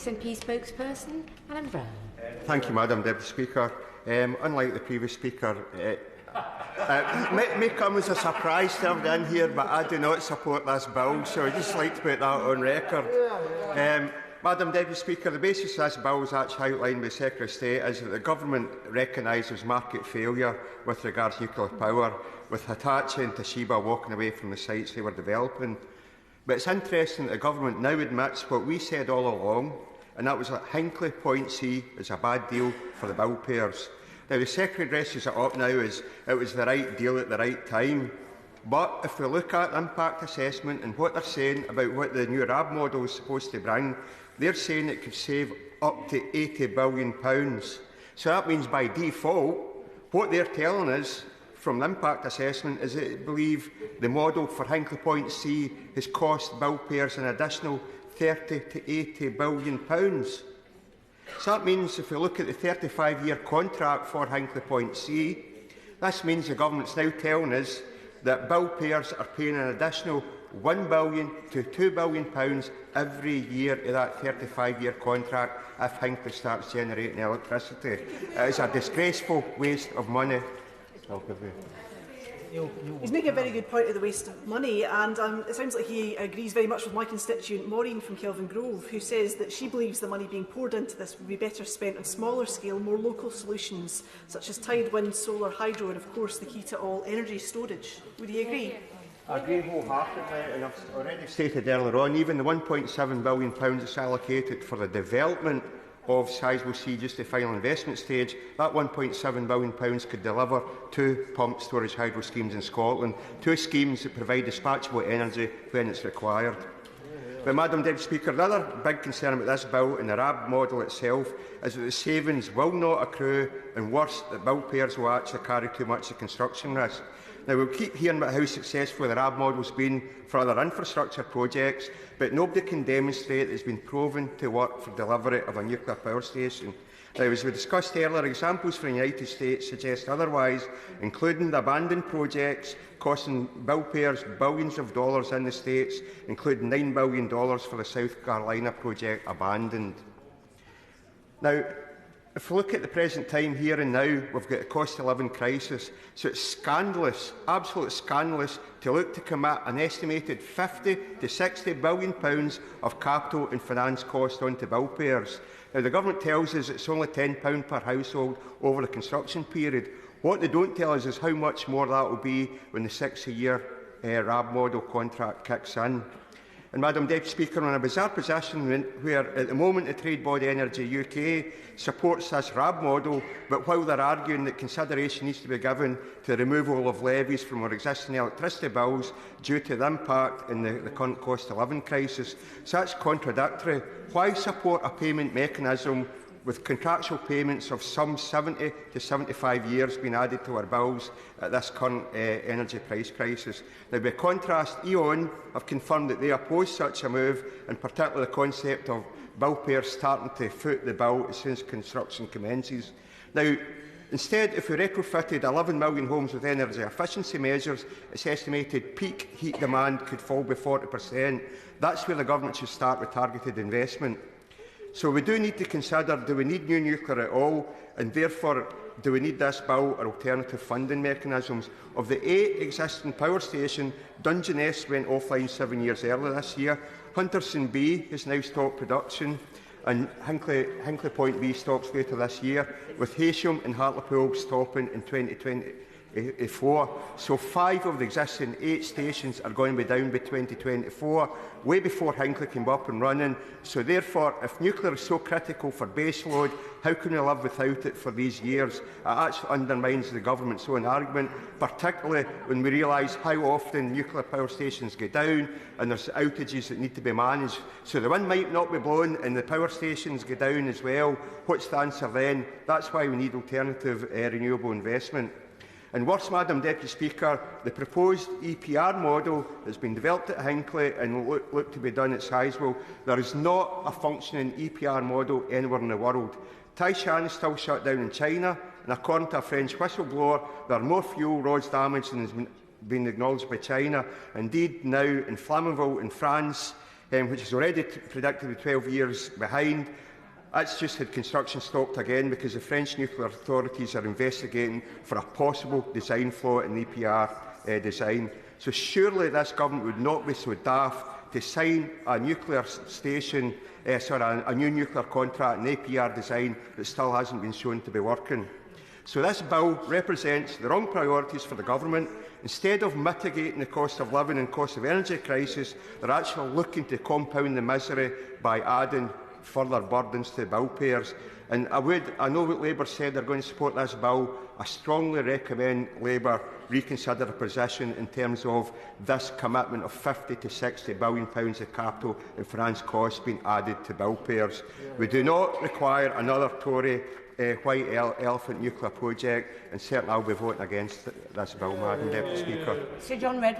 SNP spokesperson, Alan Brown. Thank you, Madam Deputy Speaker. Unlike the previous speaker, it may come as a surprise to everyone here, but I do not support this bill, so I'd just like to put that on record. Madam Deputy Speaker, the basis of this bill is actually outlined by the Secretary of State is that the Government recognises market failure with regards to nuclear power, with Hitachi and Toshiba walking away from the sites they were developing. But it's interesting that the Government now admits what we said all along, and that was that Hinkley Point C is a bad deal for the bill payers. Now, the Secretary dresses it up now as it was the right deal at the right time. But if we look at the impact assessment and what they're saying about what the new RAB model is supposed to bring, they're saying it could save up to £80 billion. So that means by default, what they're telling us from the impact assessment is that they believe the model for Hinkley Point C has cost bill payers an additional £30 to £80 billion. So that means if we look at the 35-year contract for Hinkley Point C, this means the Government's now telling us that bill payers are paying an additional £1 billion to £2 billion every year of that 35-year contract if Hinkley starts generating electricity. It is a disgraceful waste of money. He's making a very good point of the waste of money, and it sounds like he agrees very much with my constituent Maureen from Kelvin Grove, who says that she believes the money being poured into this would be better spent on smaller scale, more local solutions, such as tide, wind, solar, hydro, and of course the key to all, energy storage. Would he agree? I agree wholeheartedly, and I've already stated earlier on, even the £1.7 billion that's allocated for the development of Sizewell C just the final investment stage, that £1.7 billion could deliver 2 pump storage hydro schemes in Scotland, 2 schemes that provide dispatchable energy when it's required. But, Madam Deputy Speaker, the other big concern about this bill and the RAB model itself is that the savings will not accrue, and worse, that bill payers will actually carry too much of construction risk. Now, we'll keep hearing about how successful the RAB model has been for other infrastructure projects, but nobody can demonstrate that it's been proven to work for delivery of a nuclear power station. Now, as we discussed earlier, examples from the United States suggest otherwise, including the abandoned projects costing bill payers billions of dollars in the States, including $9 billion for the South Carolina project abandoned. Now, if we look at the present time here and now, we've got a cost of living crisis, so it's scandalous, absolutely scandalous, to look to commit an estimated £50 to £60 billion of capital and finance costs onto bill payers. Now, the Government tells us it's only £10 per household over the construction period. What they don't tell us is how much more that will be when the 60-year RAB model contract kicks in. And, Madam Deputy Speaker, we're in a bizarre position where, at the moment, the trade body Energy UK supports this RAB model, but while they're arguing that consideration needs to be given to the removal of levies from our existing electricity bills due to the impact in the current cost of living crisis. So that's contradictory. Why support a payment mechanism with contractual payments of some 70 to 75 years being added to our bills at this current energy price crisis? Now, by contrast, E.ON have confirmed that they oppose such a move, and particularly the concept of bill payers starting to foot the bill as soon as construction commences. Now, instead, if we retrofitted 11 million homes with energy efficiency measures, its estimated peak heat demand could fall by 40%. That's where the Government should start with targeted investment. So we do need to consider, do we need new nuclear at all, and therefore do we need this bill or alternative funding mechanisms? Of the 8 existing power stations, Dungeness went offline 7 years earlier this year, Hunterston B has now stopped production, and Hinkley Point B stops later this year, with Heysham and Hartlepool stopping in 2024. So 5 of the existing 8 stations are going to be down by 2024, way before Hinkley came up and running. So therefore, if nuclear is so critical for baseload, how can we live without it for these years? It actually undermines the Government's own argument, particularly when we realise how often nuclear power stations go down and there's outages that need to be managed. So the wind might not be blowing and the power stations go down as well. What's the answer then? That's why we need alternative renewable investment. And worse, Madam Deputy Speaker, the proposed EPR model that's been developed at Hinkley and looked to be done at Sizewell, there is not a functioning EPR model anywhere in the world. Taishan is still shut down in China, and according to a French whistleblower, there are more fuel rods damaged than has been acknowledged by China. Indeed, now in Flamanville in France, which is already predicted to be 12 years behind. That's just had construction stopped again because the French nuclear authorities are investigating for a possible design flaw in the EPR design. So surely this government would not be so daft to sign a nuclear station, a new nuclear contract in APR design that still hasn't been shown to be working. So this bill represents the wrong priorities for the government. Instead of mitigating the cost of living and cost of energy crisis, they're actually looking to compound the misery by adding further burdens to bill payers. And I know what Labour said they're going to support this bill. I strongly recommend Labour reconsider their position in terms of this commitment of £50 to £60 billion of capital and finance costs being added to bill payers. We do not require another Tory white elephant nuclear project, and certainly I will be voting against this bill, Madam Deputy Speaker. Sir John Redwood.